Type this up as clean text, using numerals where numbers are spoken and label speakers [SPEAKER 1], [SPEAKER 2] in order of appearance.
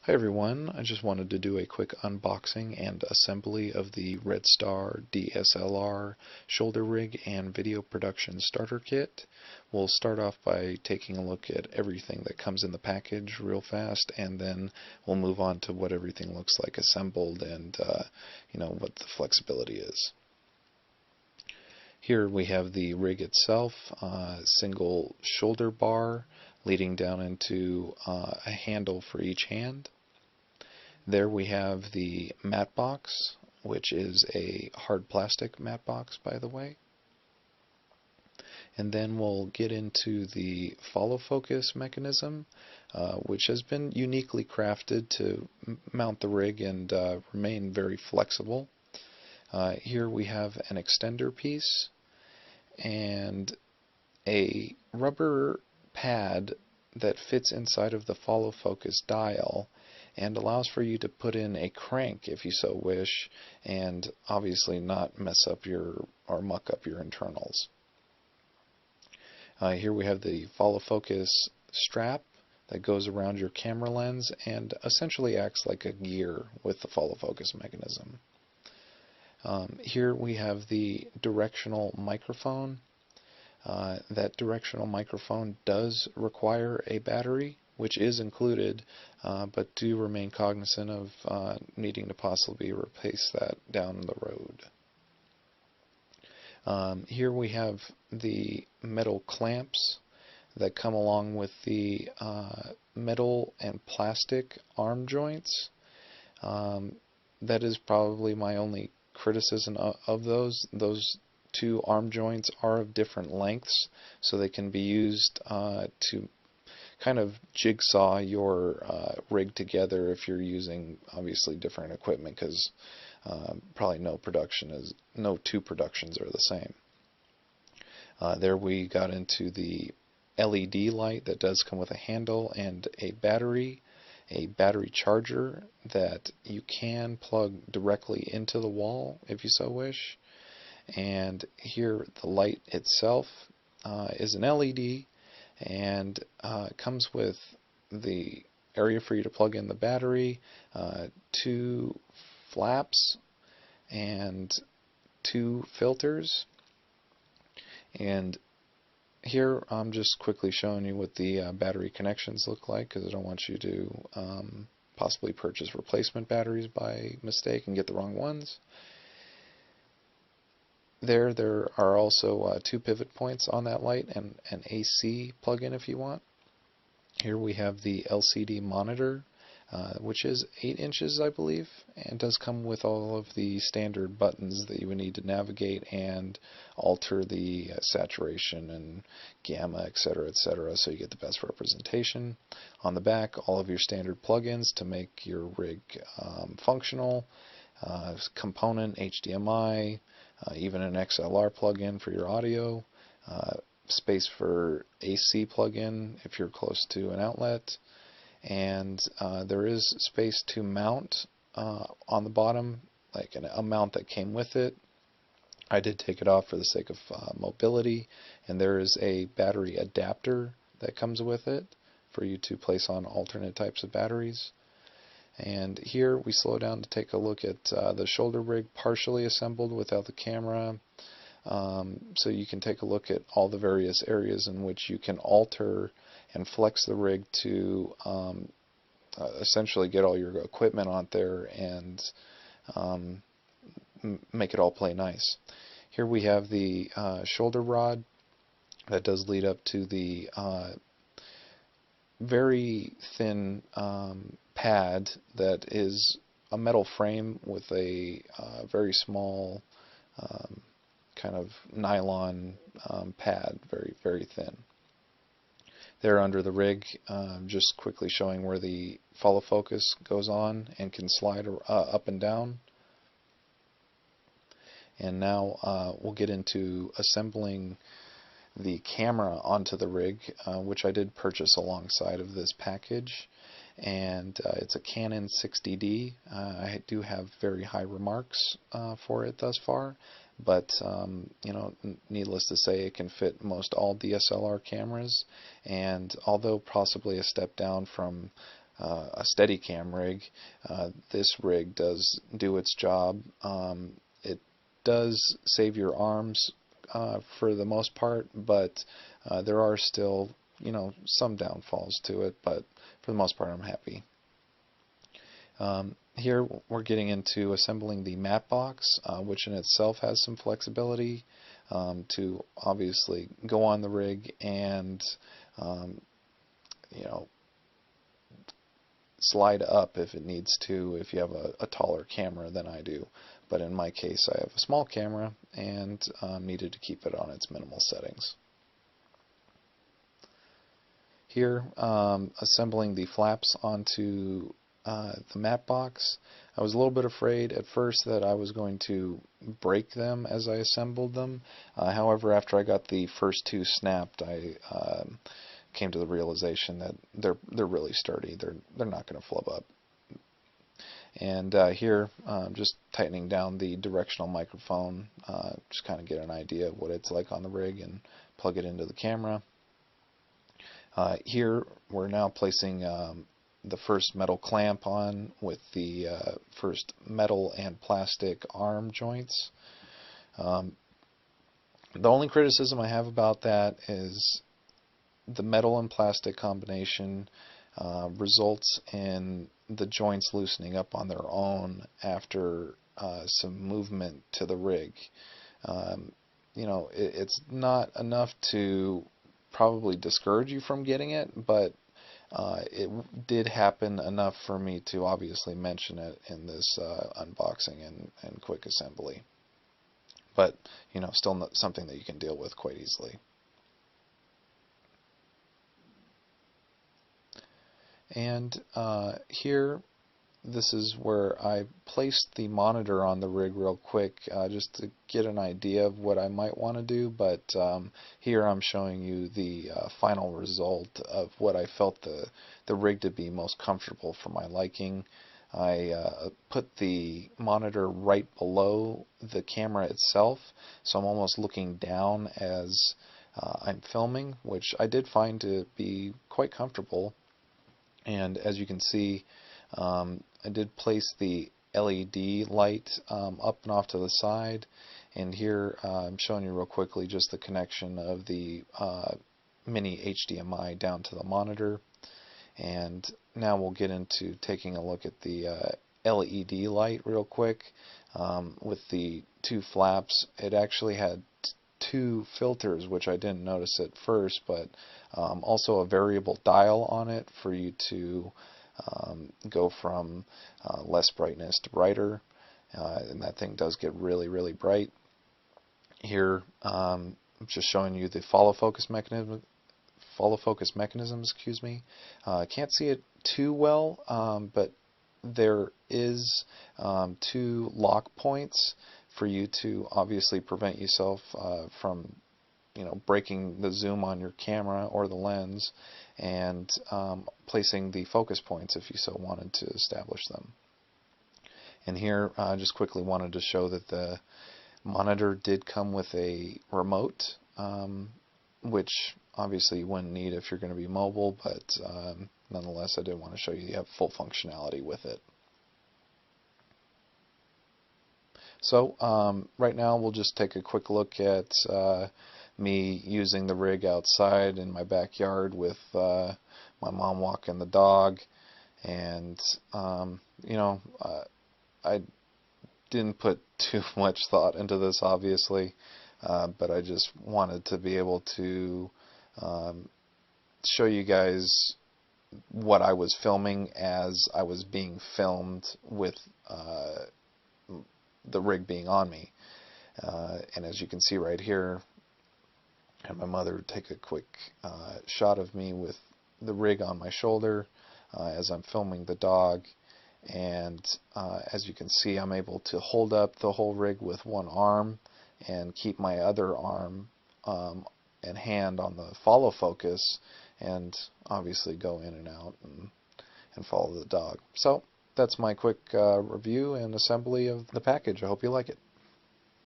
[SPEAKER 1] Hi everyone, I just wanted to do a quick unboxing and assembly of the Red Star DSLR shoulder rig and video production starter kit. We'll start off by taking a look at everything that comes in the package real fast, and then we'll move on to what everything looks like assembled and what the flexibility is. Here we have the rig itself, single shoulder bar leading down into a handle for each hand. There we have the mat box, which is a hard plastic mat box, by the way. And then we'll get into the follow focus mechanism, which has been uniquely crafted to mount the rig and remain very flexible. Here we have an extender piece and a rubber pad that fits inside of the follow focus dial and allows for you to put in a crank if you so wish, and obviously not mess up or muck up your internals. Here we have the follow focus strap that goes around your camera lens and essentially acts like a gear with the follow focus mechanism. Here we have the directional microphone. That directional microphone does require a battery, which is included, but do remain cognizant of needing to possibly replace that down the road. Here we have the metal clamps that come along with the metal and plastic arm joints. That is probably my only criticism of those. Those two arm joints are of different lengths, so they can be used to kind of jigsaw your rig together if you're using obviously different equipment, because probably no two productions are the same. There we got into the LED light that does come with a handle and a battery charger that you can plug directly into the wall if you so wish. And here the light itself is an LED, and comes with the area for you to plug in the battery, two flaps, and two filters. And here I'm just quickly showing you what the battery connections look like, because I don't want you to possibly purchase replacement batteries by mistake and get the wrong ones. There are also two pivot points on that light and an AC plug-in if you want. Here we have the LCD monitor, which is 8 inches, I believe, and does come with all of the standard buttons that you would need to navigate and alter the saturation and gamma, etc., so you get the best representation. On the back, all of your standard plug-ins to make your rig functional, component, HDMI, even an XLR plug-in for your audio, space for AC plug-in if you're close to an outlet, and there is space to mount on the bottom, like a mount that came with it. I did take it off for the sake of mobility, and there is a battery adapter that comes with it for you to place on alternate types of batteries. And here we slow down to take a look at the shoulder rig partially assembled without the camera, so you can take a look at all the various areas in which you can alter and flex the rig to essentially get all your equipment on there and make it all play nice. Here we have the shoulder rod that does lead up to the very thin pad that is a metal frame with a very small kind of nylon pad, very thin. There under the rig, just quickly showing where the follow focus goes on and can slide up and down. And now we'll get into assembling the camera onto the rig, which I did purchase alongside of this package, and it's a Canon 60D. I do have very high remarks for it thus far, but needless to say, it can fit most all DSLR cameras, and although possibly a step down from a Steadicam rig. This rig does do its job. It does save your arms for the most part, but there are still, some downfalls to it, but for the most part I'm happy. Here we're getting into assembling the matte box, which in itself has some flexibility to obviously go on the rig and slide up if it needs to, if you have a taller camera than I do. But in my case, I have a small camera and needed to keep it on its minimal settings. Here, assembling the flaps onto the matte box. I was a little bit afraid at first that I was going to break them as I assembled them. However, after I got the first two snapped, I came to the realization that they're really sturdy. They're not going to flub up. And here, just tightening down the directional microphone, just kind of get an idea of what it's like on the rig and plug it into the camera. Here, we're now placing the first metal clamp on with the first metal and plastic arm joints. The only criticism I have about that is the metal and plastic combination results in the joints loosening up on their own after some movement to the rig. It's not enough to probably discourage you from getting it, but it did happen enough for me to obviously mention it in this unboxing and quick assembly. But, still not something that you can deal with quite easily. And here, this is where I placed the monitor on the rig real quick just to get an idea of what I might want to do, but here I'm showing you the final result of what I felt the rig to be most comfortable for my liking. I put the monitor right below the camera itself, so I'm almost looking down as I'm filming, which I did find to be quite comfortable. And as you can see, I did place the LED light up and off to the side, and here I'm showing you real quickly just the connection of the mini HDMI down to the monitor. And now we'll get into taking a look at the LED light real quick. With the two flaps, it actually had two filters, which I didn't notice at first, but also a variable dial on it for you to go from less brightness to brighter, and that thing does get really, really bright. Here, I'm just showing you the follow focus mechanism. I can't see it too well, but there is two lock points for you to obviously prevent yourself from breaking the zoom on your camera or the lens, and placing the focus points if you so wanted to establish them. And here I just quickly wanted to show that the monitor did come with a remote, which obviously you wouldn't need if you're going to be mobile, but nonetheless I did want to show you have full functionality with it. So right now we'll just take a quick look at me using the rig outside in my backyard with my mom walking the dog, and I didn't put too much thought into this obviously, but I just wanted to be able to show you guys what I was filming as I was being filmed with the rig being on me. And as you can see right here, I had my mother take a quick shot of me with the rig on my shoulder as I'm filming the dog, and as you can see, I'm able to hold up the whole rig with one arm and keep my other arm and hand on the follow focus, and obviously go in and out and follow the dog. So that's my quick review and assembly of the package. I hope you like it.